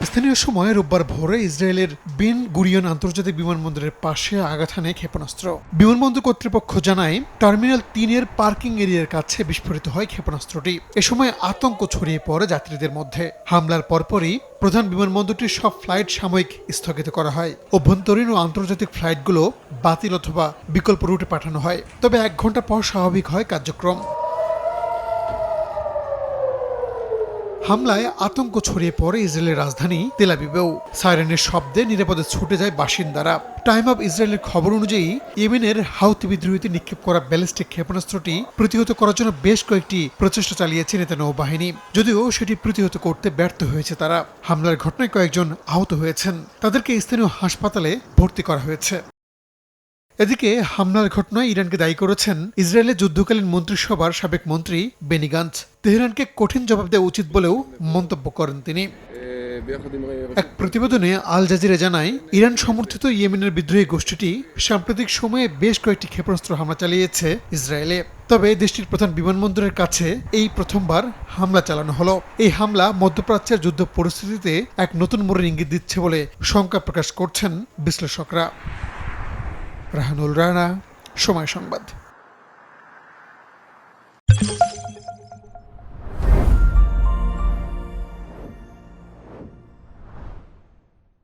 স্থানীয় সময় রোববার ভোরে ইসরায়েলের বেন গুরিয়ন আন্তর্জাতিক বিমানবন্দরের পাশে আঘাত হানে ক্ষেপণাস্ত্র। বিমানবন্দর কর্তৃপক্ষ জানায়, টার্মিনাল ৩-এর পার্কিং এরিয়ার কাছে বিস্ফোরিত হয় ক্ষেপণাস্ত্রটি। এ সময় আতঙ্ক ছড়িয়ে পড়ে যাত্রীদের মধ্যে। হামলার পরপরই প্রধান বিমানবন্দরটির সব ফ্লাইট সাময়িক স্থগিত করা হয়। অভ্যন্তরীণ ও আন্তর্জাতিক ফ্লাইটগুলো বাতিল অথবা বিকল্প রুটে পাঠানো হয়। তবে ১ ঘন্টা পর স্বাভাবিক হয় কার্যক্রম। হামলায় আতঙ্ক ছড়িয়ে পড়ে ইসরায়েলের রাজধানী তেল আবিবেও। সাইরেনের শব্দে নিরাপদে ছুটে যায় বাসিন্দারা। টাইম অব ইসরায়েলের খবর অনুযায়ী, ইয়েমেনের হাউথি বিদ্রোহীতে নিক্ষেপ করা ব্যালিস্টিক ক্ষেপণাস্ত্রটি প্রতিহত করার জন্য বেশ কয়েকটি প্রচেষ্টা চালিয়েছে নেতানিয়াহু বাহিনী। যদিও সেটি প্রতিহত করতে ব্যর্থ হয়েছে তারা। হামলার ঘটনায় কয়েকজন আহত হয়েছেন, তাদেরকে স্থানীয় হাসপাতালে ভর্তি করা হয়েছে। এদিকে হামলার ঘটনায় ইরানকে দায়ী করেছেন ইসরায়েলের যুদ্ধকালীন মন্ত্রিসভার সাবেক মন্ত্রী বেনি গান্টজ। তেহরানকে কঠিন জবাব দেওয়া উচিত বলেও মন্তব্য করেন তিনি। এক প্রতিবেদনে আল জাজিরা জানায়, ইরান সমর্থিত ইয়েমেনের বিদ্রোহী গোষ্ঠীটি সাম্প্রতিক সময়ে বেশ কয়েকটি ক্ষেপণাস্ত্র হামলা চালিয়েছে ইসরায়েলে। তবে দেশটির প্রধান বিমানবন্দরের কাছে এই প্রথমবার হামলা চালানো হলো। এই হামলা মধ্যপ্রাচ্যের যুদ্ধ পরিস্থিতিতে এক নতুন মোড়ের ইঙ্গিত দিচ্ছে বলে শঙ্কা প্রকাশ করছেন বিশ্লেষকরা। রাহানুল রানা, সময় সংবাদ।